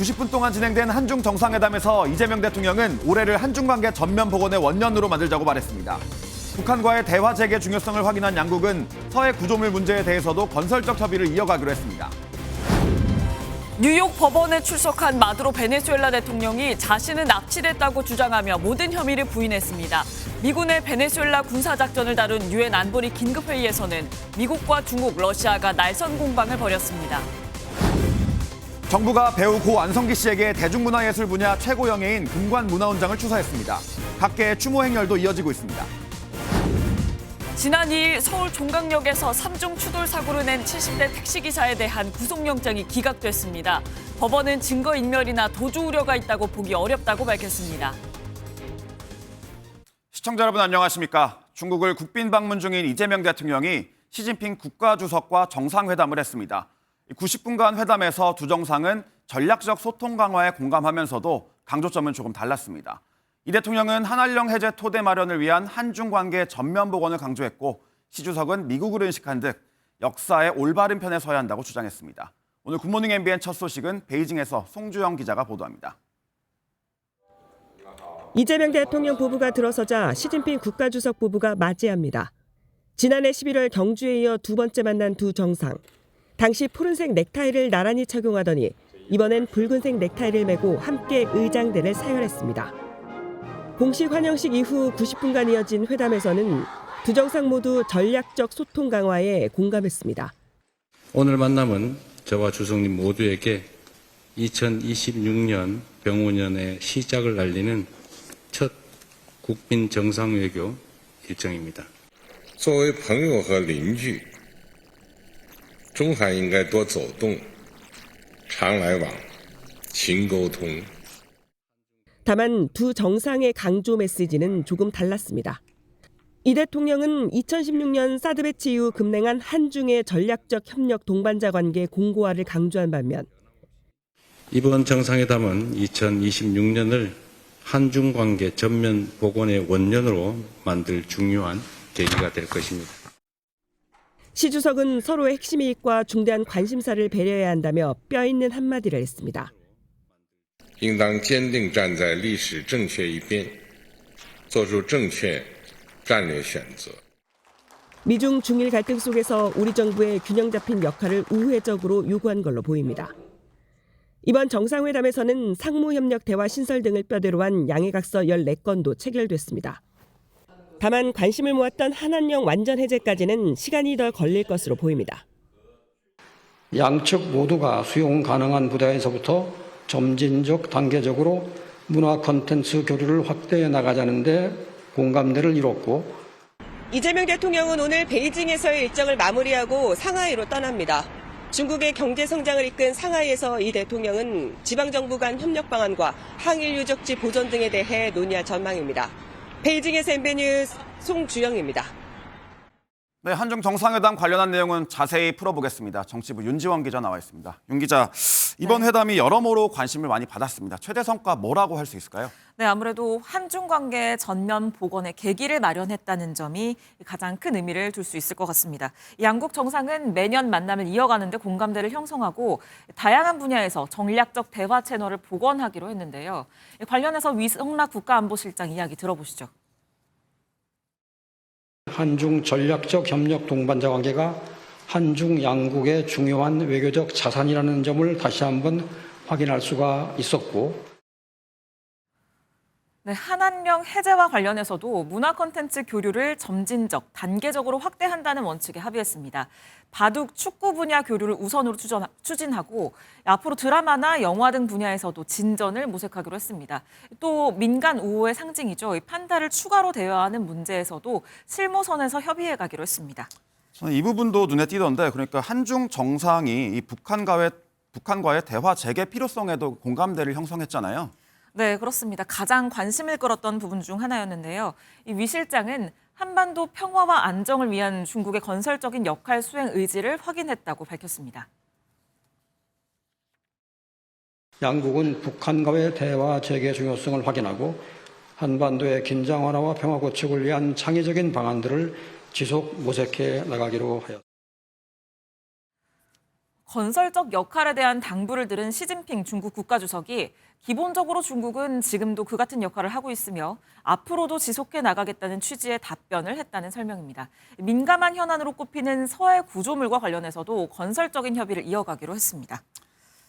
90분 동안 진행된 한중 정상회담에서 이재명 대통령은 올해를 한중 관계 전면 복원의 원년으로 만들자고 말했습니다. 북한과의 대화 재개 중요성을 확인한 양국은 서해 구조물 문제에 대해서도 건설적 협의를 이어가기로 했습니다. 뉴욕 법원에 출석한 마두로 베네수엘라 대통령이 자신은 납치됐다고 주장하며 모든 혐의를 부인했습니다. 미군의 베네수엘라 군사작전을 다룬 유엔 안보리 긴급회의에서는 미국과 중국, 러시아가 날선 공방을 벌였습니다. 정부가 배우 고 안성기 씨에게 대중문화예술 분야 최고영예인 금관문화훈장을 추서했습니다. 각계의 추모 행렬도 이어지고 있습니다. 지난 2일 서울 종강역에서 3중 추돌 사고를 낸 70대 택시기사에 대한 구속영장이 기각됐습니다. 법원은 증거인멸이나 도주 우려가 있다고 보기 어렵다고 밝혔습니다. 시청자 여러분 안녕하십니까? 중국을 국빈 방문 중인 이재명 대통령이 시진핑 국가주석과 정상회담을 했습니다. 90분간 회담에서 두 정상은 전략적 소통 강화에 공감하면서도 강조점은 조금 달랐습니다. 이 대통령은 한한령 해제 토대 마련을 위한 한중 관계 전면 복원을 강조했고 시 주석은 미국을 인식한 듯 역사의 올바른 편에 서야 한다고 주장했습니다. 오늘 굿모닝 MBN 첫 소식은 베이징에서 송주영 기자가 보도합니다. 이재명 대통령 부부가 들어서자 시진핑 국가주석 부부가 맞이합니다. 지난해 11월 경주에 이어 두 번째 만난 두 정상. 당시 푸른색 넥타이를 나란히 착용하더니 이번엔 붉은색 넥타이를 메고 함께 의장대를 사열했습니다. 공식 환영식 이후 90분간 이어진 회담에서는 두 정상 모두 전략적 소통 강화에 공감했습니다. 오늘 만남은 저와 주석님 모두에게 2026년 병오년의 시작을 알리는 첫 국빈 정상외교 일정입니다. 作为朋友和邻居，中韩应该多走动，常来往，勤沟通。 다만 두 정상의 강조 메시지는 조금 달랐습니다. 이 대통령은 2016년 사드 배치 이후 급냉한 한중의 전략적 협력 동반자 관계 공고화를 강조한 반면 이번 정상회담은 2026년을 한중 관계 전면 복원의 원년으로 만들 중요한 계기가 될 것입니다. 시 주석은 서로의 핵심 이익과 중대한 관심사를 배려해야 한다며 뼈있는 한마디를 했습니다. 应当坚定站在历史正确一边，做出正确战略选择。 미중 중일 갈등 속에서 우리 정부의 균형 잡힌 역할을 우회적으로 요구한 걸로 보입니다. 이번 정상회담에서는 상무협력 대화 신설 등을 뼈대로 한 양해각서 14건도 체결됐습니다. 다만 관심을 모았던 한한령 완전 해제까지는 시간이 더 걸릴 것으로 보입니다. 양측 모두가 수용 가능한 부대에서부터 점진적 단계적으로 문화 콘텐츠 교류를 확대해 나가자는 데 공감대를 이뤘고 이재명 대통령은 오늘 베이징에서의 일정을 마무리하고 상하이로 떠납니다. 중국의 경제 성장을 이끈 상하이에서 이 대통령은 지방정부 간 협력 방안과 항일 유적지 보존 등에 대해 논의할 전망입니다. 베이징에서 MBN 뉴스 송주영입니다. 네, 한중 정상회담 관련한 내용은 자세히 풀어보겠습니다. 정치부 윤지원 기자 나와 있습니다. 윤 기자, 이번 회담이 여러모로 관심을 많이 받았습니다. 최대 성과 뭐라고 할 수 있을까요? 네, 아무래도 한중 관계 전면 복원의 계기를 마련했다는 점이 가장 큰 의미를 둘 수 있을 것 같습니다. 양국 정상은 매년 만남을 이어가는 데 공감대를 형성하고 다양한 분야에서 전략적 대화 채널을 복원하기로 했는데요. 관련해서 위성락 국가안보실장 이야기 들어보시죠. 한중 전략적 협력 동반자 관계가 한중 양국의 중요한 외교적 자산이라는 점을 다시 한번 확인할 수가 있었고 네, 한한령 해제와 관련해서도 문화 콘텐츠 교류를 점진적, 단계적으로 확대한다는 원칙에 합의했습니다. 바둑, 축구 분야 교류를 우선으로 추진하고 앞으로 드라마나 영화 등 분야에서도 진전을 모색하기로 했습니다. 또 민간 우호의 상징이죠. 판다를 추가로 대여하는 문제에서도 실무선에서 협의해 가기로 했습니다. 저는 이 부분도 눈에 띄던데, 그러니까 한중 정상이 이 북한과의 대화 재개 필요성에도 공감대를 형성했잖아요. 네, 그렇습니다. 가장 관심을 끌었던 부분 중 하나였는데요. 이 위 실장은 한반도 평화와 안정을 위한 중국의 건설적인 역할 수행 의지를 확인했다고 밝혔습니다. 양국은 북한과의 대화 재개 중요성을 확인하고 한반도의 긴장 완화와 평화 구축을 위한 창의적인 방안들을 지속 모색해 나가기로 하였습니다. 건설적 역할에 대한 당부를 들은 시진핑 중국 국가주석이 기본적으로 중국은 지금도 그 같은 역할을 하고 있으며 앞으로도 지속해 나가겠다는 취지의 답변을 했다는 설명입니다. 민감한 현안으로 꼽히는 서해 구조물과 관련해서도 건설적인 협의를 이어가기로 했습니다.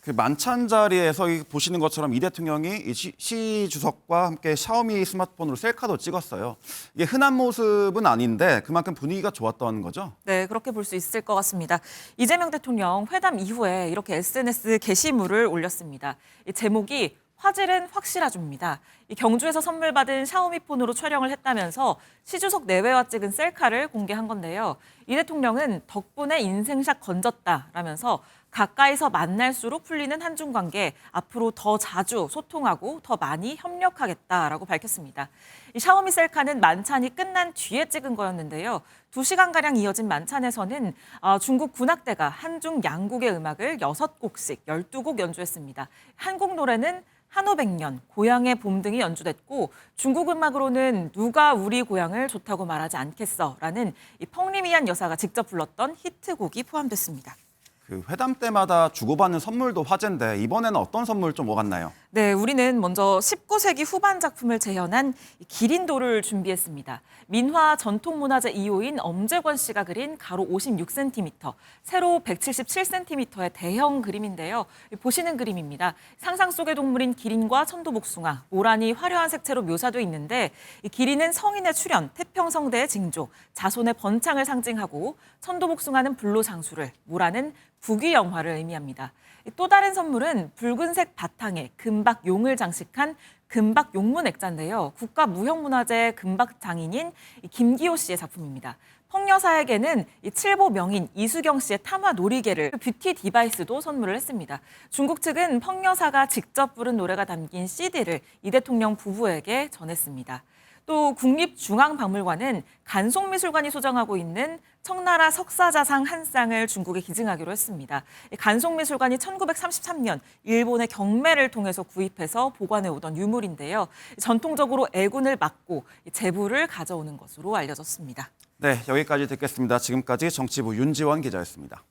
그 만찬 자리에서 보시는 것처럼 이 대통령이 시 주석과 함께 샤오미 스마트폰으로 셀카도 찍었어요. 이게 흔한 모습은 아닌데 그만큼 분위기가 좋았던 거죠? 네, 그렇게 볼 수 있을 것 같습니다. 이재명 대통령 회담 이후에 이렇게 SNS 게시물을 올렸습니다. 이 제목이 화질은 확실하줍니다. 이 경주에서 선물 받은 샤오미 폰으로 촬영을 했다면서 시 주석 내외와 찍은 셀카를 공개한 건데요. 이 대통령은 덕분에 인생샷 건졌다라면서 가까이서 만날수록 풀리는 한중 관계, 앞으로 더 자주 소통하고 더 많이 협력하겠다라고 밝혔습니다. 이 샤오미 셀카는 만찬이 끝난 뒤에 찍은 거였는데요. 2시간가량 이어진 만찬에서는 중국 군악대가 한중 양국의 음악을 6곡씩 12곡 연주했습니다. 한국 노래는 한오백년, 고향의 봄 등이 연주됐고 중국 음악으로는 누가 우리 고향을 좋다고 말하지 않겠어라는 이 펑리미안 여사가 직접 불렀던 히트곡이 포함됐습니다. 그 회담 때마다 주고받는 선물도 화제인데 이번에는 어떤 선물 좀 오갔나요? 네, 우리는 먼저 19세기 후반 작품을 재현한 기린도를 준비했습니다. 민화 전통문화재 2호인 엄재권 씨가 그린 가로 56cm, 세로 177cm의 대형 그림인데요. 보시는 그림입니다. 상상 속의 동물인 기린과 천도복숭아, 모란이 화려한 색채로 묘사돼 있는데 이 기린은 성인의 출현, 태평성대의 징조, 자손의 번창을 상징하고 천도복숭아는 불로장수를, 모란은 부귀영화를 의미합니다. 또 다른 선물은 붉은색 바탕에 금박용을 장식한 금박용문 액자인데요. 국가무형문화재 금박장인인 김기호 씨의 작품입니다. 펑여사에게는 칠보 명인 이수경 씨의 탐화 놀이개를 뷰티 디바이스도 선물을 했습니다. 중국 측은 펑여사가 직접 부른 노래가 담긴 CD를 이 대통령 부부에게 전했습니다. 또 국립중앙박물관은 간송미술관이 소장하고 있는 청나라 석사자상 한 쌍을 중국에 기증하기로 했습니다. 간송미술관이 1933년 일본의 경매를 통해서 구입해서 보관해오던 유물인데요. 전통적으로 애군을 막고 제부를 가져오는 것으로 알려졌습니다. 네, 여기까지 듣겠습니다. 지금까지 정치부 윤지원 기자였습니다.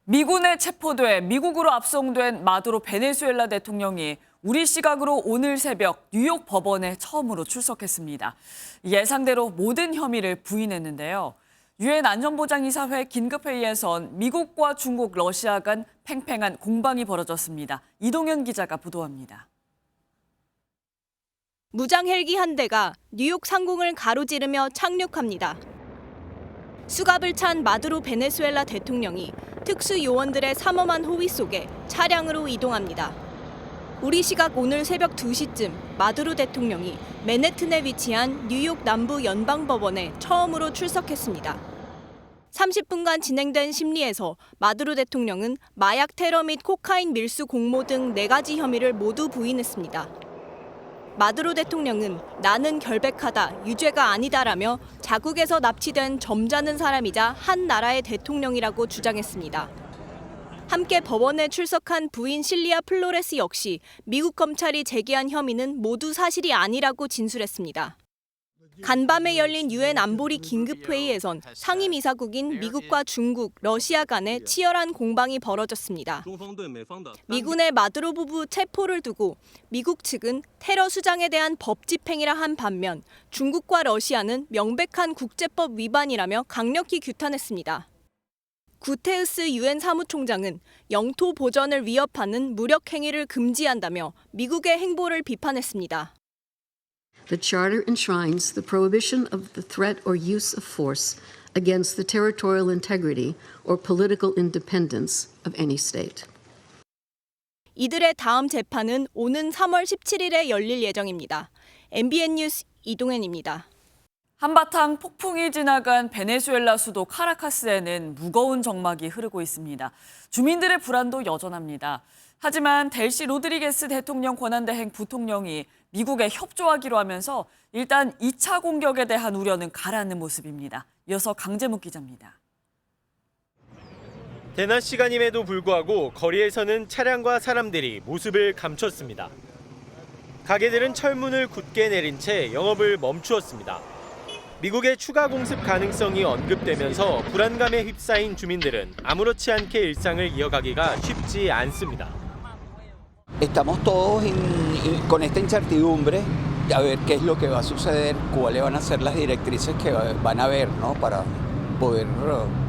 미군에 체포돼 미국으로 압송된 마두로 베네수엘라 대통령이 우리 시각으로 오늘 새벽 뉴욕 법원에 처음으로 출석했습니다. 예상대로 모든 혐의를 부인했는데요. 유엔 안전보장이사회 긴급회의에선 미국과 중국, 러시아 간 팽팽한 공방이 벌어졌습니다. 이동현 기자가 보도합니다. 무장 헬기 한 대가 뉴욕 상공을 가로지르며 착륙합니다. 수갑을 찬 마두로 베네수엘라 대통령이 특수 요원들의 삼엄한 호위 속에 차량으로 이동합니다. 우리 시각 오늘 새벽 2시쯤 마두로 대통령이 맨해튼에 위치한 뉴욕 남부 연방법원에 처음으로 출석했습니다. 30분간 진행된 심리에서 마두로 대통령은 마약 테러 및 코카인 밀수 공모 등 4가지 혐의를 모두 부인했습니다. 마두로 대통령은 나는 결백하다, 유죄가 아니다라며 자국에서 납치된 점잖은 사람이자 한 나라의 대통령이라고 주장했습니다. 함께 법원에 출석한 부인 실리아 플로레스 역시 미국 검찰이 제기한 혐의는 모두 사실이 아니라고 진술했습니다. 간밤에 열린 유엔 안보리 긴급회의에선 상임이사국인 미국과 중국, 러시아 간에 치열한 공방이 벌어졌습니다. 미군의 마두로 부부 체포를 두고 미국 측은 테러 수장에 대한 법 집행이라 한 반면 중국과 러시아는 명백한 국제법 위반이라며 강력히 규탄했습니다. 구테우스 유엔 사무총장은 영토 보전을 위협하는 무력 행위를 금지한다며 미국의 행보를 비판했습니다. The Charter enshrines the prohibition of the threat or use of force against the territorial integrity or political independence of any state. 이들의 다음 재판은 오는 3월 17일에 열릴 예정입니다. MBN 뉴스 이동현입니다. 한바탕 폭풍이 지나간 베네수엘라 수도 카라카스에는 무거운 정막이 흐르고 있습니다. 주민들의 불안도 여전합니다. 하지만 델시 로드리게스 대통령 권한대행 부통령이 미국에 협조하기로 하면서 일단 2차 공격에 대한 우려는 가라앉는 모습입니다. 이어서 강재묵 기자입니다. 대낮 시간임에도 불구하고 거리에서는 차량과 사람들이 모습을 감췄습니다. 가게들은 철문을 굳게 내린 채 영업을 멈추었습니다. 미국의 추가 공습 가능성이 언급되면서 불안감에 휩싸인 주민들은 아무렇지 않게 일상을 이어가기가 쉽지 않습니다. Estamos todos con esta incertidumbre a ver qué es lo que va a suceder, cuáles van a ser las directrices que van a haber, ¿no? Para poder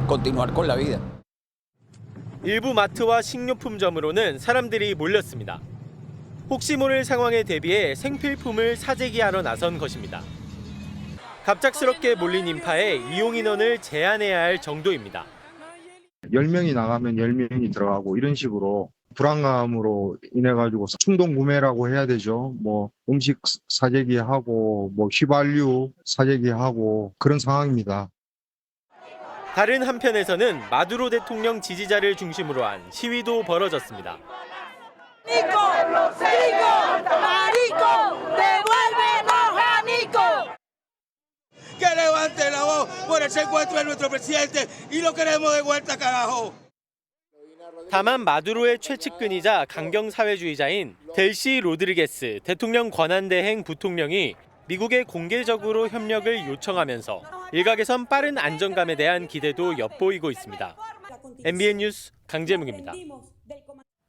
continuar con la vida. 일부 마트와 식료품점으로는 사람들이 몰렸습니다. 혹시 모를 상황에 대비해 생필품을 사재기하러 나선 것입니다. 갑작스럽게 몰린 인파에 이용 인원을 제한해야 할 정도입니다. 10명이 나가면 10명이 들어가고 이런 식으로 불안감으로 인해 가지고 충동 구매라고 해야 되죠. 뭐 음식 사재기하고 뭐 휘발유 사재기하고 그런 상황입니다. 다른 한편에서는 마두로 대통령 지지자를 중심으로 한 시위도 벌어졌습니다. 다만 마두로의 최측근이자 강경 사회주의자인 델시 로드리게스 대통령 권한대행 부통령이 미국에 공개적으로 협력을 요청하면서 일각에선 빠른 안정감에 대한 기대도 엿보이고 있습니다. MBN 뉴스 강재묵입니다.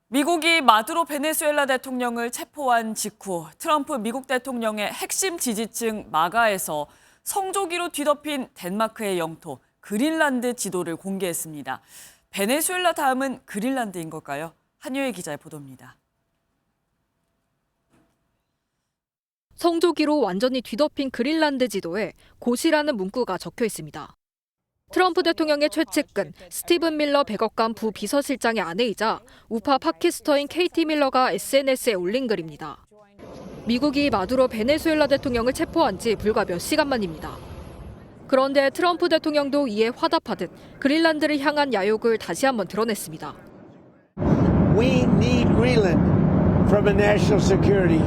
미국이 마두로 베네수엘라 대통령을 체포한 직후 트럼프 미국 대통령의 핵심 지지층 마가에서 성조기로 뒤덮인 덴마크의 영토 그린란드 지도를 공개했습니다. 베네수엘라 다음은 그린란드인 걸까요? 한유혜 기자의 보도입니다. 성조기로 완전히 뒤덮인 그린란드 지도에 고시라는 문구가 적혀 있습니다. 트럼프 대통령의 최측근 스티븐 밀러 백악관 부비서실장의 아내이자 우파 팟캐스터인 케이티 밀러가 SNS에 올린 글입니다. 미국이 마두로 베네수엘라 대통령을 체포한 지 불과 몇 시간 만입니다. 그런데 트럼프 대통령도 이에 화답하듯 그린란드를 향한 야욕을 다시 한번 드러냈습니다. We need Greenland from a national security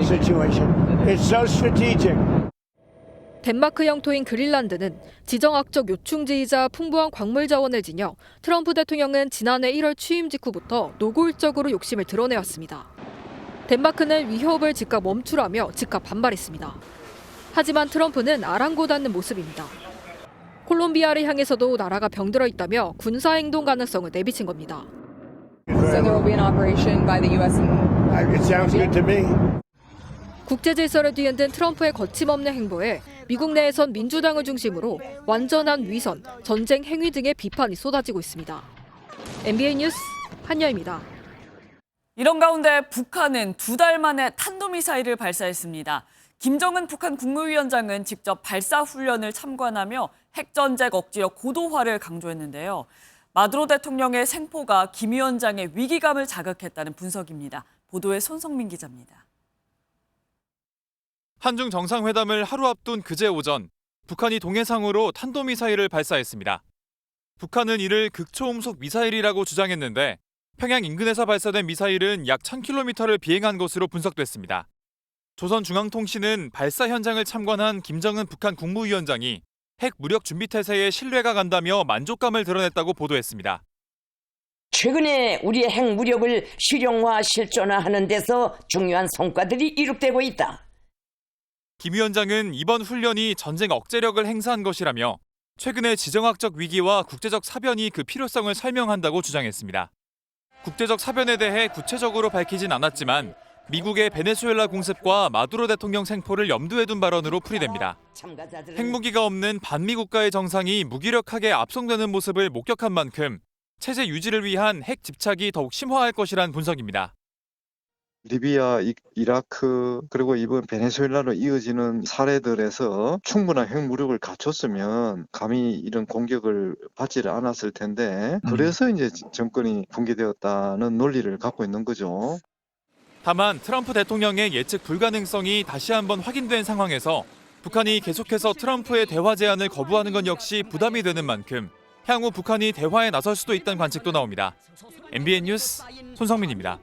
situation. It's so strategic. 덴마크 영토인 그린란드는 지정학적 요충지이자 풍부한 광물 자원을 지녀 트럼프 대통령은 지난해 1월 취임 직후부터 노골적으로 욕심을 드러내왔습니다. 덴마크는 위협을 즉각 멈추라며 즉각 반발했습니다. 하지만 트럼프는 아랑곳하는 모습입니다. 콜롬비아를 향해서도 나라가 병들어 있다며 군사행동 가능성을 내비친 겁니다. 국제 질서를 뒤흔든 트럼프의 거침없는 행보에 미국 내에선 민주당을 중심으로 완전한 위선, 전쟁 행위 등의 비판이 쏟아지고 있습니다. MBN 뉴스 한여입니다. 이런 가운데 북한은 2달 만에 탄도미사일을 발사했습니다. 김정은 북한 국무위원장은 직접 발사 훈련을 참관하며 핵전쟁 억지력 고도화를 강조했는데요. 마두로 대통령의 생포가 김 위원장의 위기감을 자극했다는 분석입니다. 보도에 손성민 기자입니다. 한중 정상회담을 하루 앞둔 그제 오전, 북한이 동해상으로 탄도미사일을 발사했습니다. 북한은 이를 극초음속 미사일이라고 주장했는데 평양 인근에서 발사된 미사일은 약 1000km를 비행한 것으로 분석됐습니다. 조선중앙통신은 발사 현장을 참관한 김정은 북한 국무위원장이 핵 무력 준비 태세에 신뢰가 간다며 만족감을 드러냈다고 보도했습니다. 최근에 우리의 핵 무력을 실용화, 실존화하는 데서 중요한 성과들이 이룩되고 있다. 김 위원장은 이번 훈련이 전쟁 억제력을 행사한 것이라며 최근의 지정학적 위기와 국제적 사변이 그 필요성을 설명한다고 주장했습니다. 국제적 사변에 대해 구체적으로 밝히진 않았지만 미국의 베네수엘라 공습과 마두로 대통령 생포를 염두에 둔 발언으로 풀이됩니다. 핵무기가 없는 반미 국가의 정상이 무기력하게 압송되는 모습을 목격한 만큼 체제 유지를 위한 핵 집착이 더욱 심화할 것이란 분석입니다. 리비아, 이라크 그리고 이번 베네수엘라로 이어지는 사례들에서 충분한 핵무력을 갖췄으면 감히 이런 공격을 받지를 않았을 텐데 그래서 이제 정권이 붕괴되었다는 논리를 갖고 있는 거죠. 다만 트럼프 대통령의 예측 불가능성이 다시 한번 확인된 상황에서 북한이 계속해서 트럼프의 대화 제안을 거부하는 건 역시 부담이 되는 만큼 향후 북한이 대화에 나설 수도 있다는 관측도 나옵니다. MBN 뉴스 손성민입니다.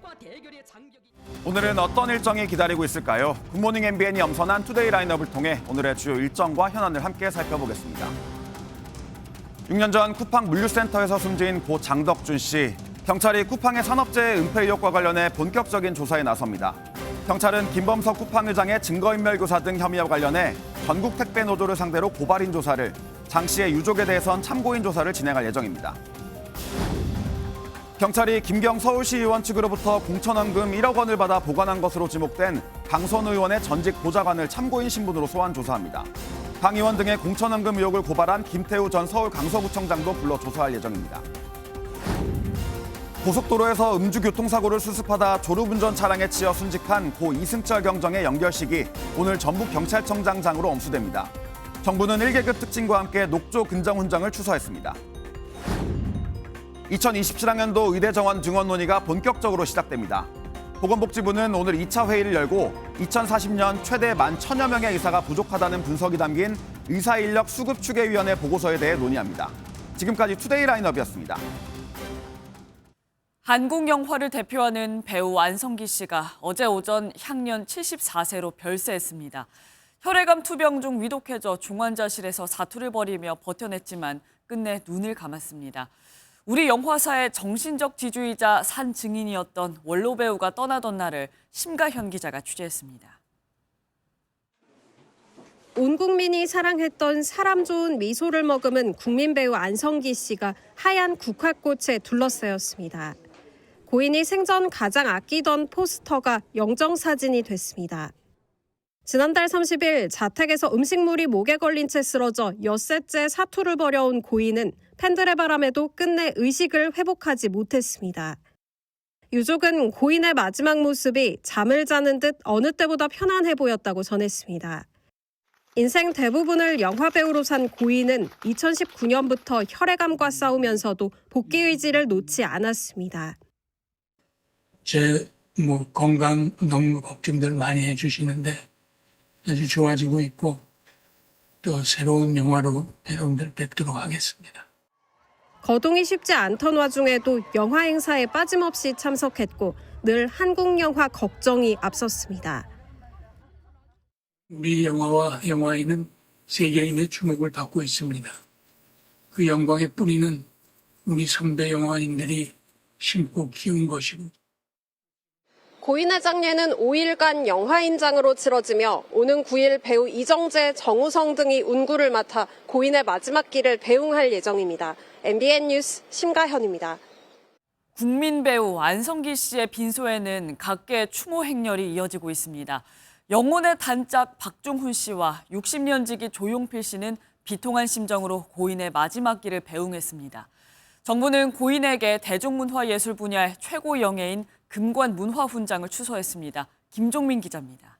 오늘은 어떤 일정이 기다리고 있을까요? 굿모닝 MBN이 엄선한 투데이 라인업을 통해 오늘의 주요 일정과 현안을 함께 살펴보겠습니다. 6년 전 쿠팡 물류센터에서 숨진 고 장덕준 씨. 경찰이 쿠팡의 산업재해 은폐 의혹과 관련해 본격적인 조사에 나섭니다. 경찰은 김범석 쿠팡의장의 증거인멸 교사 등 혐의와 관련해 전국 택배 노조를 상대로 고발인 조사를, 장 씨의 유족에 대해선 참고인 조사를 진행할 예정입니다. 경찰이 김경 서울시의원 측으로부터 공천원금 1억 원을 받아 보관한 것으로 지목된 강선 의원의 전직 보좌관을 참고인 신분으로 소환 조사합니다. 강 의원 등의 공천원금 의혹을 고발한 김태우 전 서울 강서구청장도 불러 조사할 예정입니다. 고속도로에서 음주교통사고를 수습하다 졸음운전 차량에 치여 순직한 고 이승철 경정의 연결식이 오늘 전북경찰청장장으로 엄수됩니다. 정부는 1계급 특징과 함께 녹조 근정훈장을 추서했습니다. 2027학년도 의대 정원 증원 논의가 본격적으로 시작됩니다. 보건복지부는 오늘 2차 회의를 열고 2040년 최대 11,000여 명의 의사가 부족하다는 분석이 담긴 의사인력 수급추계위원회 보고서에 대해 논의합니다. 지금까지 투데이 라인업이었습니다. 한국 영화를 대표하는 배우 안성기 씨가 어제 오전 향년 74세로 별세했습니다. 혈액암 투병 중 위독해져 중환자실에서 사투를 벌이며 버텨냈지만 끝내 눈을 감았습니다. 우리 영화사의 정신적 지주이자 산 증인이었던 원로 배우가 떠나던 날을 심가현 기자가 취재했습니다. 온 국민이 사랑했던 사람 좋은 미소를 머금은 국민 배우 안성기 씨가 하얀 국화꽃에 둘러싸였습니다. 고인이 생전 가장 아끼던 포스터가 영정사진이 됐습니다. 지난달 30일 자택에서 음식물이 목에 걸린 채 쓰러져 엿새째 사투를 벌여온 고인은 팬들의 바람에도 끝내 의식을 회복하지 못했습니다. 유족은 고인의 마지막 모습이 잠을 자는 듯 어느 때보다 편안해 보였다고 전했습니다. 인생 대부분을 영화배우로 산 고인은 2019년부터 혈액암과 싸우면서도 복귀 의지를 놓지 않았습니다. 제 건강 너무 걱정들 많이 해주시는데 아주 좋아지고 있고 또 새로운 영화로 여러분들 뵙도록 하겠습니다. 거동이 쉽지 않던 와중에도 영화 행사에 빠짐없이 참석했고 늘 한국 영화 걱정이 앞섰습니다. 우리 영화와 영화인은 세계인의 주목을 받고 있습니다. 그 영광의 뿌리는 우리 선배 영화인들이 심고 키운 것이고 고인의 장례는 5일간 영화인장으로 치러지며 오는 9일 배우 이정재, 정우성 등이 운구를 맡아 고인의 마지막 길을 배웅할 예정입니다. MBN 뉴스 심가현입니다. 국민 배우 안성기 씨의 빈소에는 각계의 추모 행렬이 이어지고 있습니다. 영혼의 단짝 박중훈 씨와 60년 지기 조용필 씨는 비통한 심정으로 고인의 마지막 길을 배웅했습니다. 정부는 고인에게 대중문화예술 분야의 최고 영예인 금관 문화훈장을 추서했습니다. 김종민 기자입니다.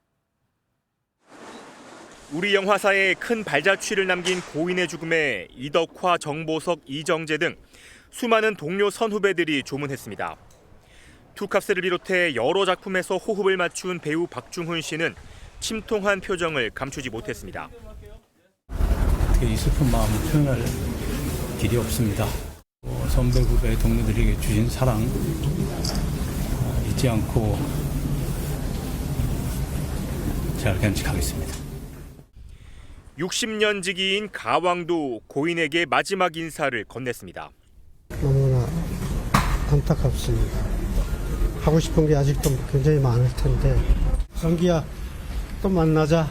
우리 영화사에 큰 발자취를 남긴 고인의 죽음에 이덕화, 정보석, 이정재 등 수많은 동료 선후배들이 조문했습니다. 투캅스를 비롯해 여러 작품에서 호흡을 맞춘 배우 박중훈 씨는 침통한 표정을 감추지 못했습니다. 어떻게 이 슬픈 마음을 표현할 길이 없습니다. 선배, 후배, 동료들에게 주신 사랑 잊지 않고 잘 간직하겠습니다. 60년 지기인 가왕도 고인에게 마지막 인사를 건넸습니다. 너무나 안타깝습니다. 하고 싶은 게 아직도 굉장히 많을 텐데 성기야 또 만나자.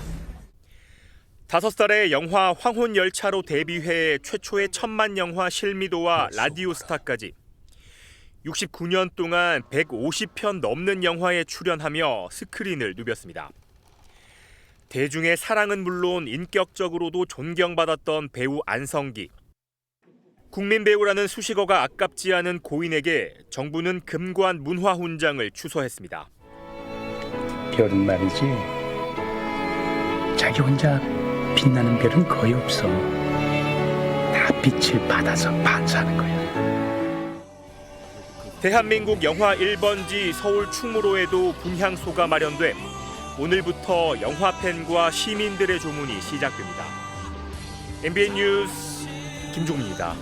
5살의 영화 황혼열차로 데뷔해 최초의 천만 영화 실미도와 라디오 스타까지 69년 동안 150편 넘는 영화에 출연하며 스크린을 누볐습니다. 대중의 사랑은 물론 인격적으로도 존경받았던 배우 안성기. 국민 배우라는 수식어가 아깝지 않은 고인에게 정부는 금관 문화훈장을 추서했습니다. 별은 말이지 자기 혼자 빛나는 별은 거의 없어. 다 빛을 받아서 반사하는 거야. 대한민국 영화 1번지 서울 충무로에도 분향소가 마련돼 오늘부터 영화팬과 시민들의 조문이 시작됩니다. MBN 뉴스 김종민입니다.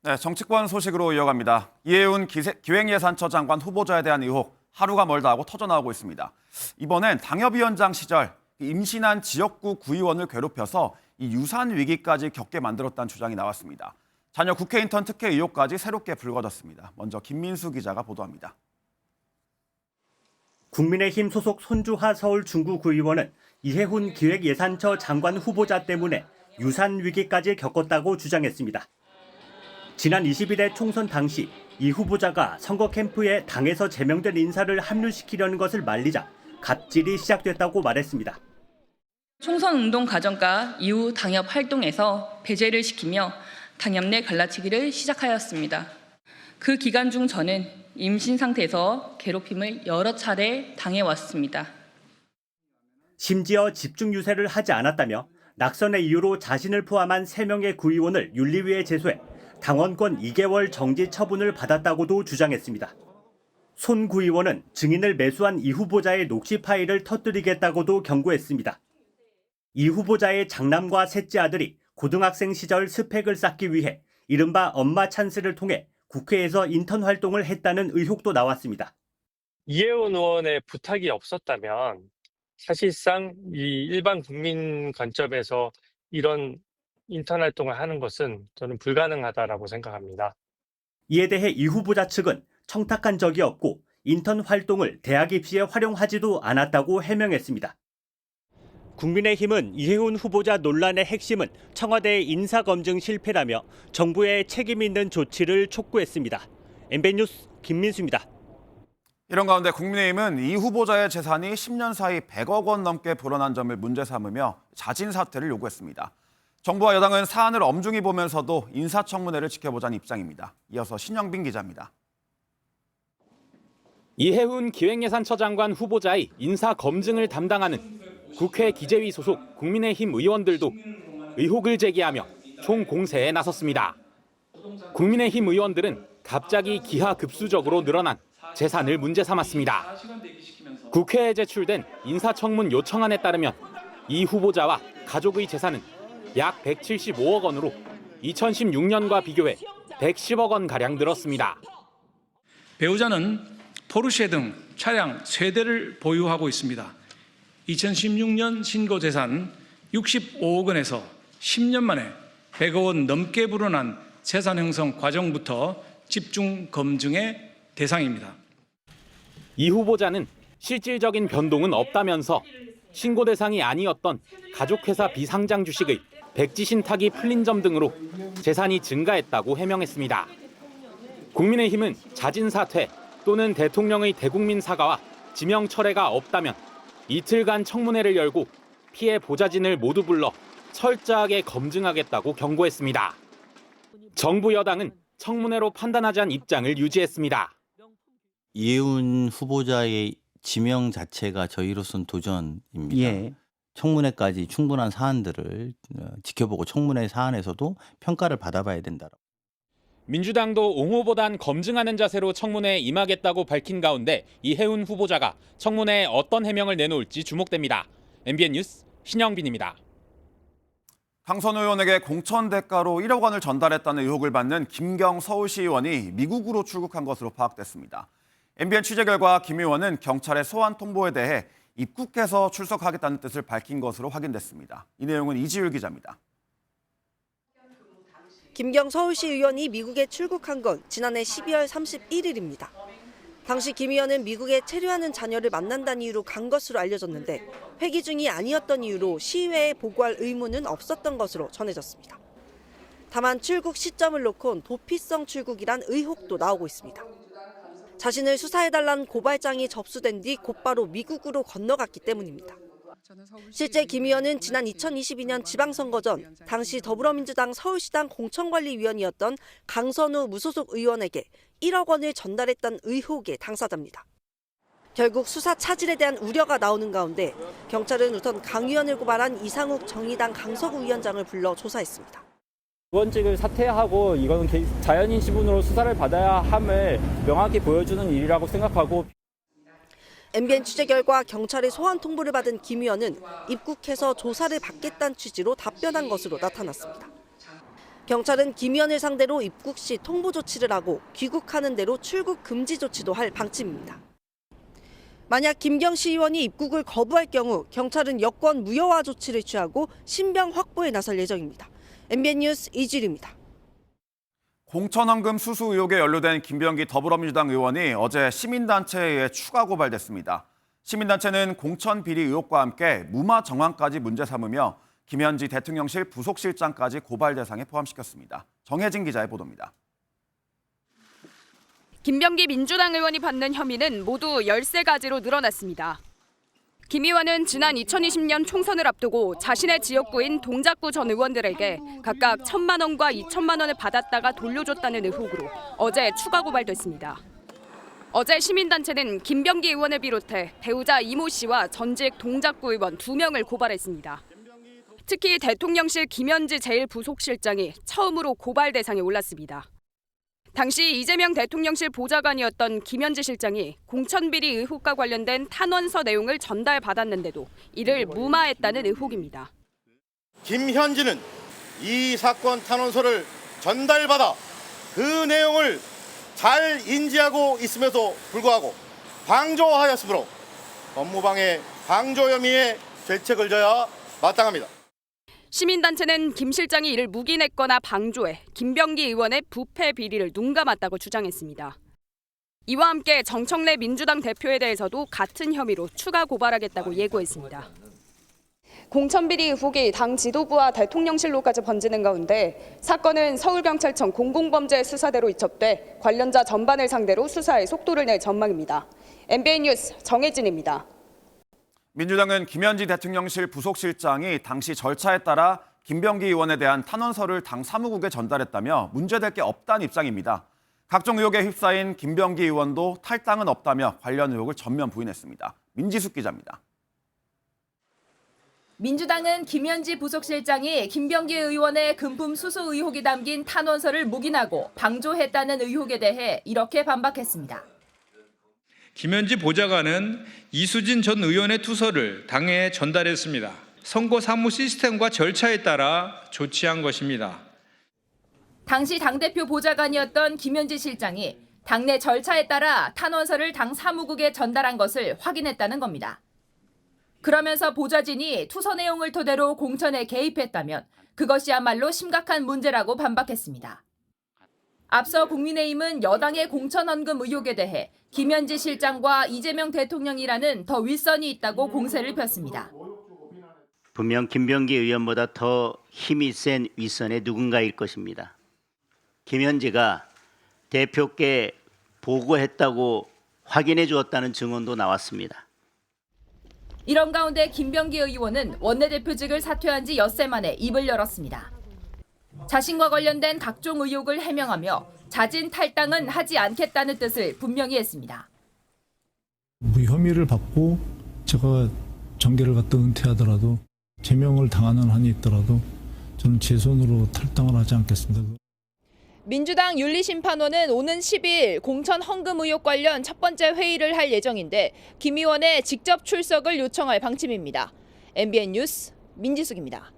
네, 정치권 소식으로 이어갑니다. 이해운 기획예산처 장관 후보자에 대한 의혹 하루가 멀다 하고 터져나오고 있습니다. 이번엔 당협위원장 시절 임신한 지역구 구의원을 괴롭혀서 이 유산 위기까지 겪게 만들었다는 주장이 나왔습니다. 자녀 국회 인턴 특혜 의혹까지 새롭게 불거졌습니다. 먼저 김민수 기자가 보도합니다. 국민의힘 소속 손주하 서울 중구구의원은 이해훈 기획예산처 장관 후보자 때문에 유산 위기까지 겪었다고 주장했습니다. 지난 20일의 총선 당시 이 후보자가 선거 캠프에 당에서 제명된 인사를 합류시키려는 것을 말리자 갑질이 시작됐다고 말했습니다. 총선 운동 과정과 이후 당협 활동에서 배제를 시키며 당협 내 갈라치기를 시작하였습니다. 그 기간 중 저는 임신 상태에서 괴롭힘을 여러 차례 당해왔습니다. 심지어 집중 유세를 하지 않았다며 낙선의 이유로 자신을 포함한 3명의 구의원을 윤리위에 제소해 당원권 2개월 정지 처분을 받았다고도 주장했습니다. 손 구의원은 증인을 매수한 이 후보자의 녹취 파일을 터뜨리겠다고도 경고했습니다. 이 후보자의 장남과 셋째 아들이 고등학생 시절 스펙을 쌓기 위해 이른바 엄마 찬스를 통해 국회에서 인턴 활동을 했다는 의혹도 나왔습니다. 이해훈 의원의 부탁이 없었다면 사실상 이 일반 국민 관점에서 이런 인턴 활동을 하는 것은 저는 불가능하다라고 생각합니다. 이에 대해 이 후보자 측은 청탁한 적이 없고 인턴 활동을 대학 입시에 활용하지도 않았다고 해명했습니다. 국민의힘은 이해훈 후보자 논란의 핵심은 청와대의 인사검증 실패라며 정부의 책임 있는 조치를 촉구했습니다. MBN 뉴스 김민수입니다. 이런 가운데 국민의힘은 이 후보자의 재산이 10년 사이 100억 원 넘게 불어난 점을 문제 삼으며 자진 사퇴를 요구했습니다. 정부와 여당은 사안을 엄중히 보면서도 인사청문회를 지켜보자는 입장입니다. 이어서 신영빈 기자입니다. 이해훈 기획예산처 장관 후보자의 인사 검증을 담당하는 국회 기재위 소속 국민의힘 의원들도 의혹을 제기하며 총공세에 나섰습니다. 국민의힘 의원들은 갑자기 기하급수적으로 늘어난 재산을 문제 삼았습니다. 국회에 제출된 인사청문 요청안에 따르면 이 후보자와 가족의 재산은 약 175억 원으로 2016년과 비교해 110억 원가량 늘었습니다. 배우자는 포르쉐 등 차량 3대를 보유하고 있습니다. 2016년 신고재산 65억 원에서 10년 만에 100억 원 넘게 불어난 재산 형성 과정부터 집중 검증의 대상입니다. 이 후보자는 실질적인 변동은 없다면서 신고 대상이 아니었던 가족회사 비상장 주식의 백지 신탁이 풀린 점 등으로 재산이 증가했다고 해명했습니다. 국민의힘은 자진 사퇴 또는 대통령의 대국민 사과와 지명 철회가 없다면 이틀간 청문회를 열고 피해 보좌진을 모두 불러 철저하게 검증하겠다고 경고했습니다. 정부 여당은 청문회로 판단하자는 입장을 유지했습니다. 이해훈 후보자의 지명 자체가 저희로서는 도전입니다. 예. 청문회까지 충분한 사안들을 지켜보고 청문회 사안에서도 평가를 받아봐야 된다고. 민주당도 옹호보단 검증하는 자세로 청문회에 임하겠다고 밝힌 가운데 이해훈 후보자가 청문회에 어떤 해명을 내놓을지 주목됩니다. MBN 뉴스 신영빈입니다. 강선 의원에게 공천 대가로 1억 원을 전달했다는 의혹을 받는 김경 서울시 의원이 미국으로 출국한 것으로 파악됐습니다. MBN 취재 결과 김 의원은 경찰의 소환 통보에 대해 입국해서 출석하겠다는 뜻을 밝힌 것으로 확인됐습니다. 이 내용은 이지율 기자입니다. 김경 서울시 의원이 미국에 출국한 건 지난해 12월 31일입니다. 당시 김 의원은 미국에 체류하는 자녀를 만난다는 이유로 간 것으로 알려졌는데 회기 중이 아니었던 이유로 시의회에 보고할 의무는 없었던 것으로 전해졌습니다. 다만 출국 시점을 놓곤 도피성 출국이란 의혹도 나오고 있습니다. 자신을 수사해달라는 고발장이 접수된 뒤 곧바로 미국으로 건너갔기 때문입니다. 실제 김 의원은 지난 2022년 지방선거 전 당시 더불어민주당 서울시당 공천관리위원이었던 강선우 무소속 의원에게 1억 원을 전달했던 의혹의 당사자입니다. 결국 수사 차질에 대한 우려가 나오는 가운데 경찰은 우선 강 의원을 고발한 이상욱 정의당 강서구 위원장을 불러 조사했습니다. 의원직을 사퇴하고 이건 자연인 신분으로 수사를 받아야 함을 명확히 보여주는 일이라고 생각하고 MBN 취재 결과 경찰의 소환 통보를 받은 김 의원은 입국해서 조사를 받겠다는 취지로 답변한 것으로 나타났습니다. 경찰은 김 의원을 상대로 입국 시 통보 조치를 하고 귀국하는 대로 출국 금지 조치도 할 방침입니다. 만약 김경 시의원이 입국을 거부할 경우 경찰은 여권 무효화 조치를 취하고 신병 확보에 나설 예정입니다. MBN 뉴스 이지율입니다. 공천헌금 수수 의혹에 연루된 김병기 더불어민주당 의원이 어제 시민단체에 의해 추가 고발됐습니다. 시민단체는 공천 비리 의혹과 함께 무마 정황까지 문제 삼으며 김현지 대통령실 부속실장까지 고발 대상에 포함시켰습니다. 정혜진 기자의 보도입니다. 김병기 민주당 의원이 받는 혐의는 모두 13가지로 늘어났습니다. 김 의원은 지난 2020년 총선을 앞두고 자신의 지역구인 동작구 전 의원들에게 각각 1,000만 원과 2,000만 원을 받았다가 돌려줬다는 의혹으로 어제 추가 고발됐습니다. 어제 시민단체는 김병기 의원을 비롯해 배우자 이모 씨와 전직 동작구 의원 2명을 고발했습니다. 특히 대통령실 김현지 제1부속실장이 처음으로 고발 대상에 올랐습니다. 당시 이재명 대통령실 보좌관이었던 김현지 실장이 공천비리 의혹과 관련된 탄원서 내용을 전달받았는데도 이를 무마했다는 의혹입니다. 김현지는 이 사건 탄원서를 전달받아 그 내용을 잘 인지하고 있음에도 불구하고 방조하였으므로 업무방해 방조 혐의에 죄책을 져야 마땅합니다. 시민단체는 김 실장이 이를 묵인했거나 방조해 김병기 의원의 부패 비리를 눈감았다고 주장했습니다. 이와 함께 정청래 민주당 대표에 대해서도 같은 혐의로 추가 고발하겠다고 예고했습니다. 공천비리 의혹이 당 지도부와 대통령실로까지 번지는 가운데 사건은 서울경찰청 공공범죄수사대로 이첩돼 관련자 전반을 상대로 수사에 속도를 낼 전망입니다. MBN 뉴스 정혜진입니다. 민주당은 김현지 대통령실 부속실장이 당시 절차에 따라 김병기 의원에 대한 탄원서를 당 사무국에 전달했다며 문제될 게 없다는 입장입니다. 각종 의혹에 휩싸인 김병기 의원도 탈당은 없다며 관련 의혹을 전면 부인했습니다. 민지숙 기자입니다. 민주당은 김현지 부속실장이 김병기 의원의 금품 수수 의혹이 담긴 탄원서를 묵인하고 방조했다는 의혹에 대해 이렇게 반박했습니다. 김현지 보좌관은 이수진 전 의원의 투서를 당에 전달했습니다. 선거 사무 시스템과 절차에 따라 조치한 것입니다. 당시 당대표 보좌관이었던 김현지 실장이 당내 절차에 따라 탄원서를 당 사무국에 전달한 것을 확인했다는 겁니다. 그러면서 보좌진이 투서 내용을 토대로 공천에 개입했다면 그것이야말로 심각한 문제라고 반박했습니다. 앞서 국민의힘은 여당의 공천 헌금 의혹에 대해 김현지 실장과 이재명 대통령이라는 더 윗선이 있다고 공세를 폈습니다. 분명 김병기 의원보다 더 힘이 센 윗선의 누군가일 것입니다. 김현지가 대표께 보고했다고 확인해 주었다는 증언도 나왔습니다. 이런 가운데 김병기 의원은 원내대표직을 사퇴한 지 엿새 만에 입을 열었습니다. 자신과 관련된 각종 의혹을 해명하며 자진 탈당은 하지 않겠다는 뜻을 분명히 했습니다. 무혐의를 받고 제가 정계를 갖다 은퇴하더라도 제명을 당하는 한이 있더라도 저는 제 손으로 탈당을 하지 않겠습니다. 민주당 윤리심판원은 오는 10일 공천 헌금 의혹 관련 첫 번째 회의를 할 예정인데 김 의원의 직접 출석을 요청할 방침입니다. MBN 뉴스 민지숙입니다.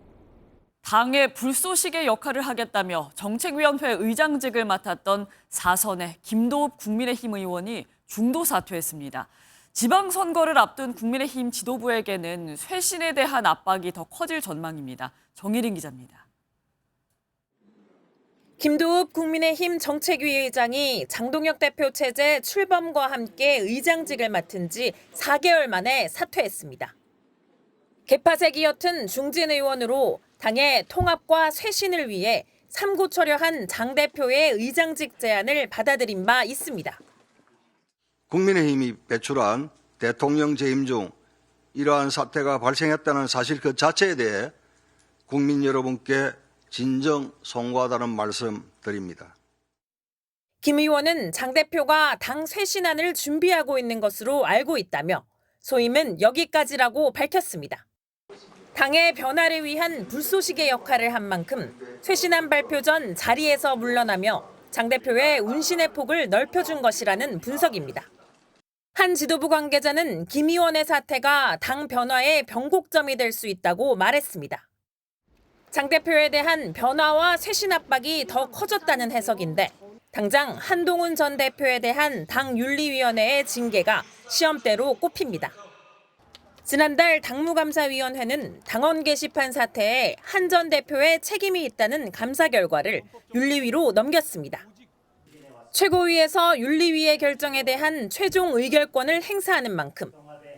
당의 불쏘시개 역할을 하겠다며 정책위원회 의장직을 맡았던 4선의 김도읍 국민의힘 의원이 중도 사퇴했습니다. 지방선거를 앞둔 국민의힘 지도부에게는 쇄신에 대한 압박이 더 커질 전망입니다. 정일인 기자입니다. 김도읍 국민의힘 정책위 의장이 장동혁 대표 체제 출범과 함께 의장직을 맡은 지 4개월 만에 사퇴했습니다. 개파색이 옅은 중진 의원으로 당의 통합과 쇄신을 위해 삼고초려한 장 대표의 의장직 제안을 받아들인 바 있습니다. 국민의힘이 배출한 대통령 재임 중 이러한 사태가 발생했다는 사실 그 자체에 대해 국민 여러분께 진정 송구하다는 말씀 드립니다. 김 의원은 장 대표가 당 쇄신안을 준비하고 있는 것으로 알고 있다며 소임은 여기까지라고 밝혔습니다. 당의 변화를 위한 불쏘시개 역할을 한 만큼 쇄신안 발표 전 자리에서 물러나며 장 대표의 운신의 폭을 넓혀준 것이라는 분석입니다. 한 지도부 관계자는 김 의원의 사태가 당 변화의 변곡점이 될 수 있다고 말했습니다. 장 대표에 대한 변화와 쇄신 압박이 더 커졌다는 해석인데 당장 한동훈 전 대표에 대한 당 윤리위원회의 징계가 시험대로 꼽힙니다. 지난달 당무감사위원회는 당원 게시판 사태에 한 전 대표의 책임이 있다는 감사 결과를 윤리위로 넘겼습니다. 최고위에서 윤리위의 결정에 대한 최종 의결권을 행사하는 만큼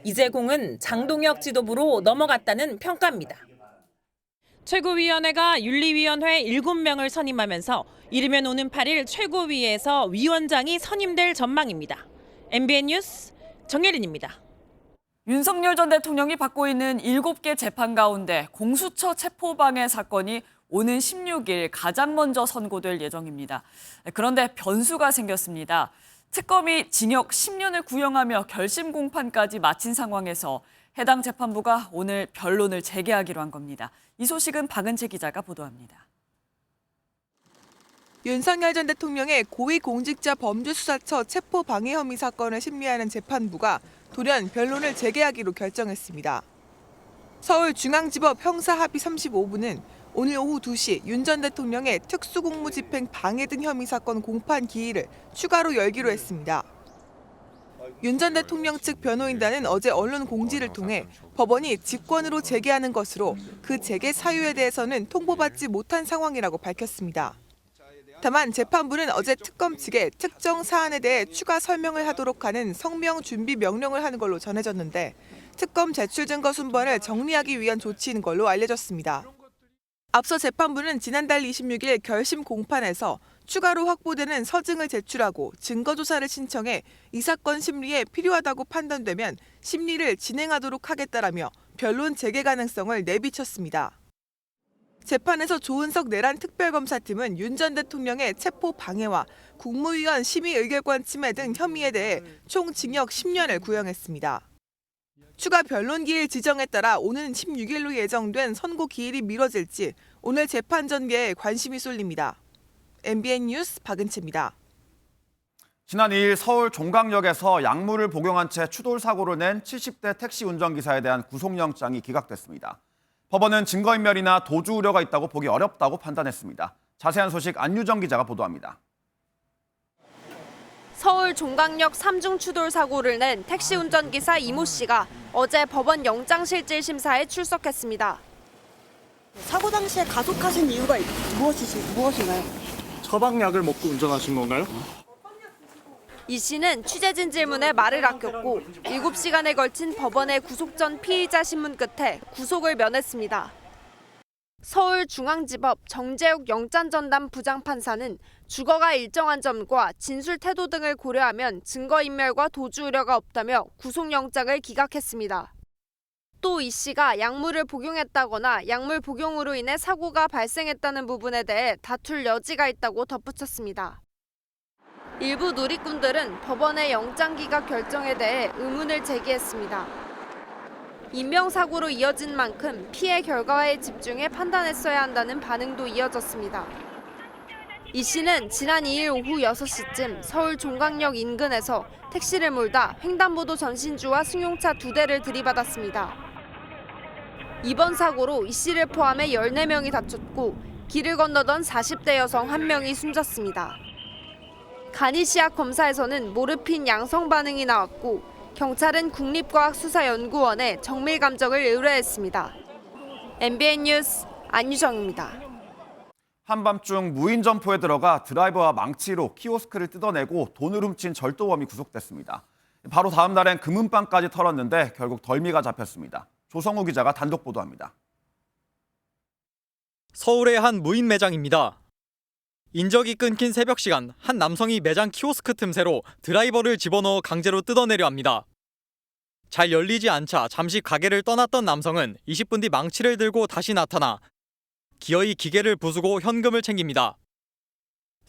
이제 공은 장동혁 지도부로 넘어갔다는 평가입니다. 최고위원회가 윤리위원회 7명을 선임하면서 이르면 오는 8일 최고위에서 위원장이 선임될 전망입니다. MBN 뉴스 정예린입니다. 윤석열 전 대통령이 받고 있는 7개 재판 가운데 공수처 체포방해 사건이 오는 16일 가장 먼저 선고될 예정입니다. 그런데 변수가 생겼습니다. 특검이 징역 10년을 구형하며 결심 공판까지 마친 상황에서 해당 재판부가 오늘 변론을 재개하기로 한 겁니다. 이 소식은 박은채 기자가 보도합니다. 윤석열 전 대통령의 고위공직자 범죄수사처 체포방해 혐의 사건을 심리하는 재판부가 돌연 변론을 재개하기로 결정했습니다. 서울중앙지법 형사합의 35부는 오늘 오후 2시 윤 전 대통령의 특수공무집행 방해 등 혐의 사건 공판 기일을 추가로 열기로 했습니다. 윤 전 대통령 측 변호인단은 어제 언론 공지를 통해 법원이 직권으로 재개하는 것으로 그 재개 사유에 대해서는 통보받지 못한 상황이라고 밝혔습니다. 다만 재판부는 어제 특검 측에 특정 사안에 대해 추가 설명을 하도록 하는 성명 준비 명령을 하는 걸로 전해졌는데 특검 제출 증거 순번을 정리하기 위한 조치인 걸로 알려졌습니다. 앞서 재판부는 지난달 26일 결심 공판에서 추가로 확보되는 서증을 제출하고 증거 조사를 신청해 이 사건 심리에 필요하다고 판단되면 심리를 진행하도록 하겠다라며 변론 재개 가능성을 내비쳤습니다. 재판에서 조은석 내란 특별검사팀은 윤 전 대통령의 체포 방해와 국무위원 심의 의결권 침해 등 혐의에 대해 총 징역 10년을 구형했습니다. 추가 변론 기일 지정에 따라 오는 16일로 예정된 선고 기일이 미뤄질지 오늘 재판 전개에 관심이 쏠립니다. MBN 뉴스 박은채입니다. 지난 2일 서울 종강역에서 약물을 복용한 채 추돌 사고를 낸 70대 택시 운전기사에 대한 구속영장이 기각됐습니다. 법원은 증거인멸이나 도주 우려가 있다고 보기 어렵다고 판단했습니다. 자세한 소식 안유정 기자가 보도합니다. 서울 종강역 3중 추돌 사고를 낸 택시 운전기사 이모 씨가 어제 법원 영장실질 심사에 출석했습니다. 사고 당시에 가속하신 이유가 무엇인가요? 처방약을 먹고 운전하신 건가요? 이 씨는 취재진 질문에 말을 아꼈고 7시간에 걸친 법원의 구속 전 피의자 신문 끝에 구속을 면했습니다. 서울중앙지법 정재욱 영장전담 부장판사는 주거가 일정한 점과 진술 태도 등을 고려하면 증거인멸과 도주 우려가 없다며 구속영장을 기각했습니다. 또 이 씨가 약물을 복용했다거나 약물 복용으로 인해 사고가 발생했다는 부분에 대해 다툴 여지가 있다고 덧붙였습니다. 일부 누리꾼들은 법원의 영장 기각 결정에 대해 의문을 제기했습니다. 인명사고로 이어진 만큼 피해 결과에 집중해 판단했어야 한다는 반응도 이어졌습니다. 이 씨는 지난 2일 오후 6시쯤 서울 종강역 인근에서 택시를 몰다 횡단보도 전신주와 승용차 2대를 들이받았습니다. 이번 사고로 이 씨를 포함해 14명이 다쳤고 길을 건너던 40대 여성 1명이 숨졌습니다. 간이시약 검사에서는 모르핀 양성 반응이 나왔고 경찰은 국립과학수사연구원에 정밀 감정을 의뢰했습니다. MBN 뉴스 안유정입니다. 한밤중 무인 점포에 들어가 드라이버와 망치로 키오스크를 뜯어내고 돈을 훔친 절도범이 구속됐습니다. 바로 다음 날엔 금은방까지 털었는데 결국 덜미가 잡혔습니다. 조성우 기자가 단독 보도합니다. 서울의 한 무인 매장입니다. 인적이 끊긴 새벽 시간 한 남성이 매장 키오스크 틈새로 드라이버를 집어넣어 강제로 뜯어내려 합니다. 잘 열리지 않자 잠시 가게를 떠났던 남성은 20분 뒤 망치를 들고 다시 나타나 기어이 기계를 부수고 현금을 챙깁니다.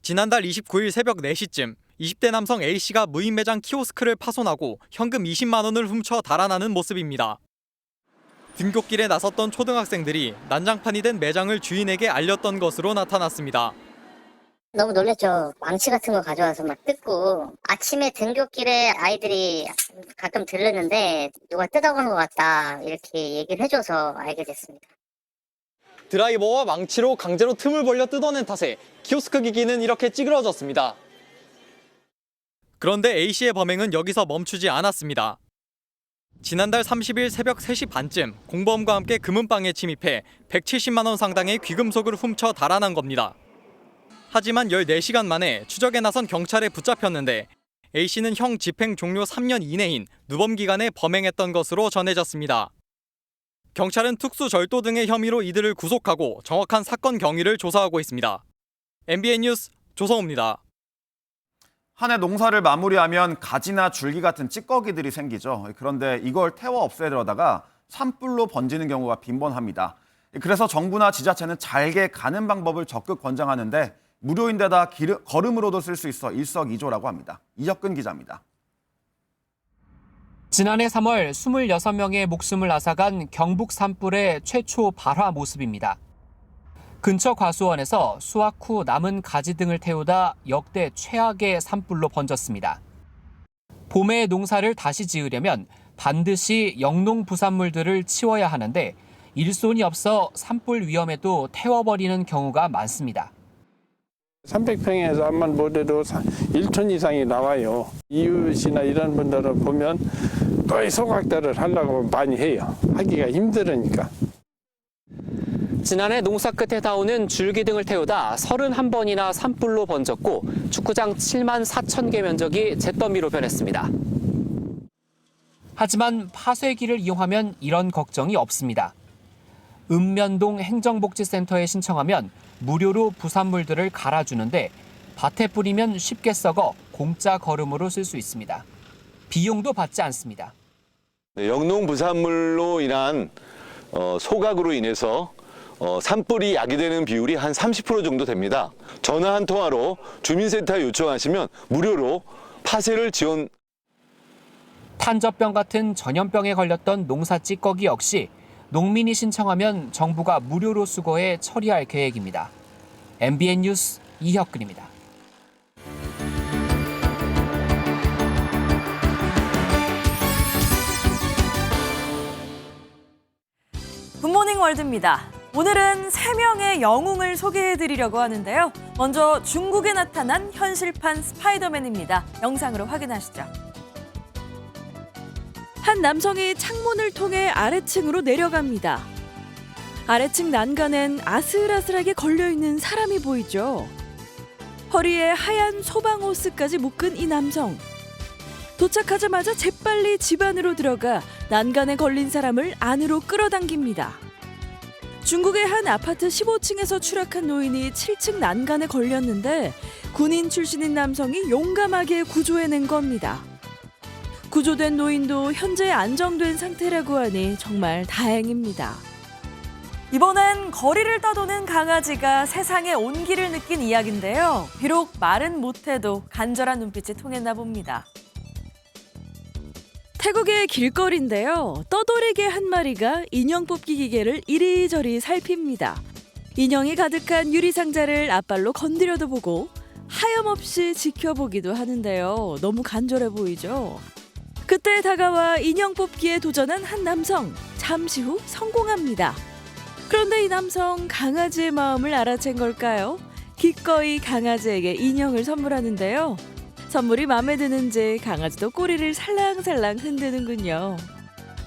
지난달 29일 새벽 4시쯤 20대 남성 A씨가 무인 매장 키오스크를 파손하고 현금 20만 원을 훔쳐 달아나는 모습입니다. 등굣길에 나섰던 초등학생들이 난장판이 된 매장을 주인에게 알렸던 것으로 나타났습니다. 너무 놀랬죠. 망치 같은 거 가져와서 막 뜯고 아침에 등굣길에 아이들이 가끔 들르는데 누가 뜯어간 것 같다 이렇게 얘기를 해줘서 알게 됐습니다. 드라이버와 망치로 강제로 틈을 벌려 뜯어낸 탓에 키오스크 기기는 이렇게 찌그러졌습니다. 그런데 A씨의 범행은 여기서 멈추지 않았습니다. 지난달 30일 새벽 3시 반쯤 공범과 함께 금은방에 침입해 170만 원 상당의 귀금속을 훔쳐 달아난 겁니다. 하지만 14시간 만에 추적에 나선 경찰에 붙잡혔는데 A씨는 형 집행 종료 3년 이내인 누범 기간에 범행했던 것으로 전해졌습니다. 경찰은 특수 절도 등의 혐의로 이들을 구속하고 정확한 사건 경위를 조사하고 있습니다. MBN 뉴스 조성우입니다. 한 해 농사를 마무리하면 가지나 줄기 같은 찌꺼기들이 생기죠. 그런데 이걸 태워 없애려다가 산불로 번지는 경우가 빈번합니다. 그래서 정부나 지자체는 잘게 가는 방법을 적극 권장하는데 무료인데다 걸음으로도 쓸 수 있어 일석이조라고 합니다. 이혁근 기자입니다. 지난해 3월 26명의 목숨을 앗아간 경북 산불의 최초 발화 모습입니다. 근처 과수원에서 수확 후 남은 가지 등을 태우다 역대 최악의 산불로 번졌습니다. 봄에 농사를 다시 지으려면 반드시 영농 부산물들을 치워야 하는데 일손이 없어 산불 위험에도 태워버리는 경우가 많습니다. 300평에서 암만 못해도 1톤 이상이 나와요. 이웃이나 이런 분들을 보면 거의 소각대를 하려고 많이 해요. 하기가 힘들으니까. 지난해 농사 끝에 닿오는 줄기 등을 태우다 31번이나 산불로 번졌고 축구장 7만 4천 개 면적이 잿더미로 변했습니다. 하지만 파쇄기를 이용하면 이런 걱정이 없습니다. 읍면동 행정복지센터에 신청하면 무료로 부산물들을 갈아주는데 밭에 뿌리면 쉽게 썩어 공짜 거름으로 쓸 수 있습니다. 비용도 받지 않습니다. 영농 부산물로 인한 소각으로 인해서 산불이 야기되는 비율이 한 30% 정도 됩니다. 전화 한 통화로 주민센터에 요청하시면 무료로 파쇄를 지원. 탄저병 같은 전염병에 걸렸던 농사 찌꺼기 역시 농민이 신청하면 정부가 무료로 수거해 처리할 계획입니다. MBN 뉴스 이혁근입니다. 굿모닝 월드입니다. 오늘은 3명의 영웅을 소개해드리려고 하는데요. 먼저 중국에 나타난 현실판 스파이더맨입니다. 영상으로 확인하시죠. 한 남성이 창문을 통해 아래층으로 내려갑니다. 아래층 난간엔 아슬아슬하게 걸려있는 사람이 보이죠. 허리에 하얀 소방 호스까지 묶은 이 남성. 도착하자마자 재빨리 집 안으로 들어가 난간에 걸린 사람을 안으로 끌어당깁니다. 중국의 한 아파트 15층에서 추락한 노인이 7층 난간에 걸렸는데 군인 출신인 남성이 용감하게 구조해낸 겁니다. 구조된 노인도 현재 안정된 상태라고 하니 정말 다행입니다. 이번엔 거리를 떠도는 강아지가 세상의 온기를 느낀 이야기인데요. 비록 말은 못해도 간절한 눈빛이 통했나 봅니다. 태국의 길거리인데요. 떠돌이개 한 마리가 인형 뽑기 기계를 이리저리 살핍니다. 인형이 가득한 유리상자를 앞발로 건드려도 보고 하염없이 지켜보기도 하는데요. 너무 간절해 보이죠? 그때 다가와 인형 뽑기에 도전한 한 남성. 잠시 후 성공합니다. 그런데 이 남성 강아지의 마음을 알아챈 걸까요? 기꺼이 강아지에게 인형을 선물하는데요. 선물이 마음에 드는지 강아지도 꼬리를 살랑살랑 흔드는군요.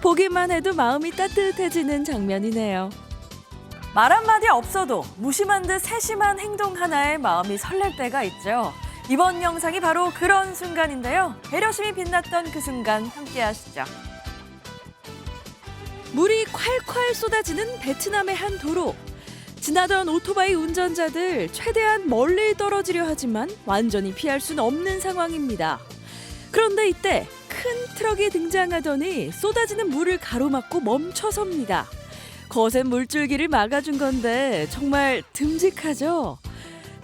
보기만 해도 마음이 따뜻해지는 장면이네요. 말 한마디 없어도 무심한 듯 세심한 행동 하나에 마음이 설렐 때가 있죠. 이번 영상이 바로 그런 순간인데요. 배려심이 빛났던 그 순간 함께 하시죠. 물이 콸콸 쏟아지는 베트남의 한 도로. 지나던 오토바이 운전자들 최대한 멀리 떨어지려 하지만 완전히 피할 수는 없는 상황입니다. 그런데 이때 큰 트럭이 등장하더니 쏟아지는 물을 가로막고 멈춰섭니다. 거센 물줄기를 막아준 건데 정말 듬직하죠?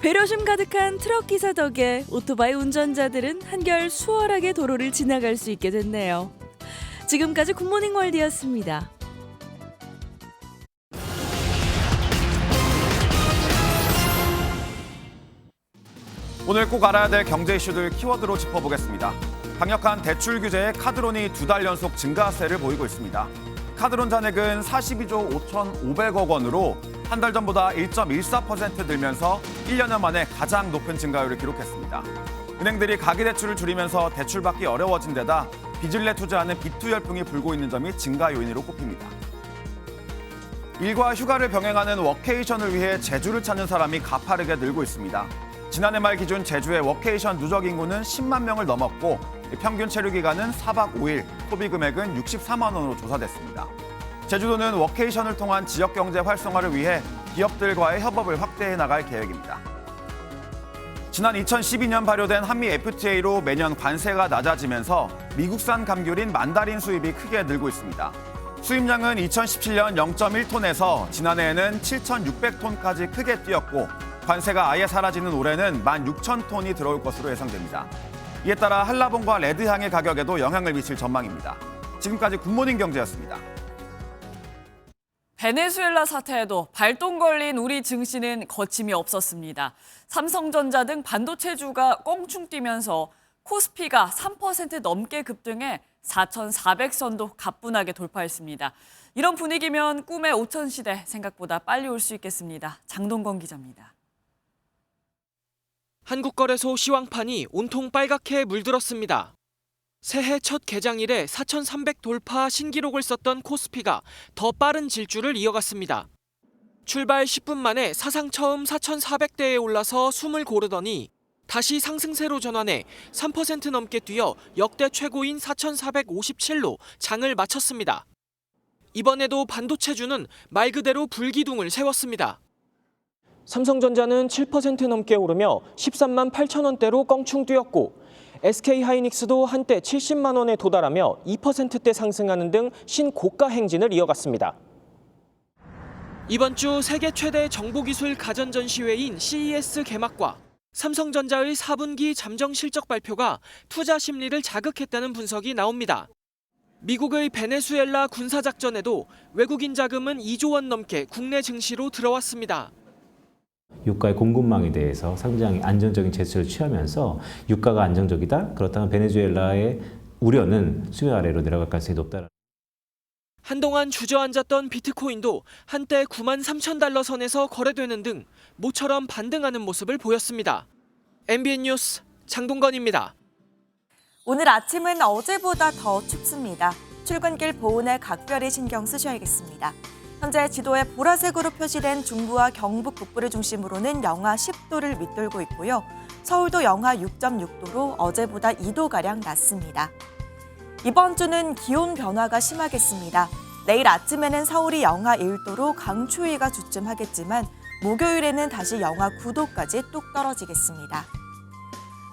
배려심 가득한 트럭 기사 덕에 오토바이 운전자들은 한결 수월하게 도로를 지나갈 수 있게 됐네요. 지금까지 굿모닝 월드였습니다. 오늘 꼭 알아야 될 경제 이슈들 키워드로 짚어보겠습니다. 강력한 대출 규제에 카드론이 2달 연속 증가세를 보이고 있습니다. 카드론 잔액은 42조 5,500억 원으로 한 달 전보다 1.14% 늘면서 1년 만에 가장 높은 증가율을 기록했습니다. 은행들이 가계대출을 줄이면서 대출받기 어려워진 데다 빚을 내 투자하는 빚투 열풍이 불고 있는 점이 증가 요인으로 꼽힙니다. 일과 휴가를 병행하는 워케이션을 위해 제주를 찾는 사람이 가파르게 늘고 있습니다. 지난해 말 기준 제주의 워케이션 누적 인구는 10만 명을 넘었고 평균 체류 기간은 4박 5일, 소비 금액은 64만 원으로 조사됐습니다. 제주도는 워케이션을 통한 지역 경제 활성화를 위해 기업들과의 협업을 확대해 나갈 계획입니다. 지난 2012년 발효된 한미 FTA로 매년 관세가 낮아지면서 미국산 감귤인 만다린 수입이 크게 늘고 있습니다. 수입량은 2017년 0.1톤에서 지난해에는 7,600톤까지 크게 뛰었고 관세가 아예 사라지는 올해는 16,000톤이 들어올 것으로 예상됩니다. 이에 따라 한라봉과 레드향의 가격에도 영향을 미칠 전망입니다. 지금까지 굿모닝 경제였습니다. 베네수엘라 사태에도 발동 걸린 우리 증시는 거침이 없었습니다. 삼성전자 등 반도체주가 껑충 뛰면서 코스피가 3% 넘게 급등해 4,400선도 가뿐하게 돌파했습니다. 이런 분위기면 꿈의 5천 시대 생각보다 빨리 올 수 있겠습니다. 장동건 기자입니다. 한국거래소 시황판이 온통 빨갛게 물들었습니다. 새해 첫 개장일에 4,300 돌파 신기록을 썼던 코스피가 더 빠른 질주를 이어갔습니다. 출발 10분 만에 사상 처음 4,400대에 올라서 숨을 고르더니 다시 상승세로 전환해 3% 넘게 뛰어 역대 최고인 4,457로 장을 마쳤습니다. 이번에도 반도체주는 말 그대로 불기둥을 세웠습니다. 삼성전자는 7% 넘게 오르며 13만 8천 원대로 껑충 뛰었고 SK하이닉스도 한때 70만 원에 도달하며 2%대 상승하는 등 신고가 행진을 이어갔습니다. 이번 주 세계 최대 정보기술 가전전시회인 CES 개막과 삼성전자의 4분기 잠정 실적 발표가 투자 심리를 자극했다는 분석이 나옵니다. 미국의 베네수엘라 군사작전에도 외국인 자금은 2조 원 넘게 국내 증시로 들어왔습니다. 유가의 공급망에 대해서 상당히 안정적인 제스처를 취하면서 유가가 안정적이다. 그렇다면 베네수엘라의 우려는 수면 아래로 내려갈 가능성이 높다. 한동안 주저앉았던 비트코인도 한때 9만 3천 달러 선에서 거래되는 등 모처럼 반등하는 모습을 보였습니다. MBN 뉴스 장동건입니다. 오늘 아침은 어제보다 더 춥습니다. 출근길 보온에 각별히 신경 쓰셔야겠습니다. 현재 지도에 보라색으로 표시된 중부와 경북 북부를 중심으로는 영하 10도를 밑돌고 있고요. 서울도 영하 6.6도로 어제보다 2도가량 낮습니다. 이번 주는 기온 변화가 심하겠습니다. 내일 아침에는 서울이 영하 1도로 강추위가 주춤하겠지만 목요일에는 다시 영하 9도까지 뚝 떨어지겠습니다.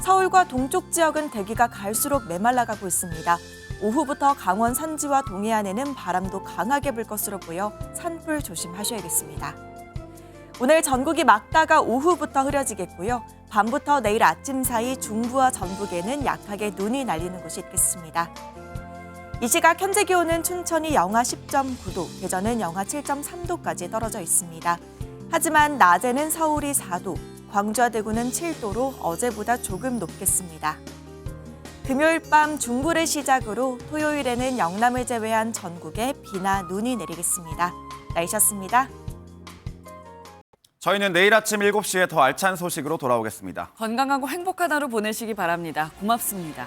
서울과 동쪽 지역은 대기가 갈수록 메말라가고 있습니다. 오후부터 강원 산지와 동해안에는 바람도 강하게 불 것으로 보여 산불 조심하셔야겠습니다. 오늘 전국이 막다가 오후부터 흐려지겠고요. 밤부터 내일 아침 사이 중부와 전북에는 약하게 눈이 날리는 곳이 있겠습니다. 이 시각 현재 기온은 춘천이 영하 10.9도, 대전은 영하 7.3도까지 떨어져 있습니다. 하지만 낮에는 서울이 4도, 광주와 대구는 7도로 어제보다 조금 높겠습니다. 금요일 밤 중부를 시작으로 토요일에는 영남을 제외한 전국에 비나 눈이 내리겠습니다. 날씨였습니다. 저희는 내일 아침 7시에 더 알찬 소식으로 돌아오겠습니다. 건강하고 행복한 하루 보내시기 바랍니다. 고맙습니다.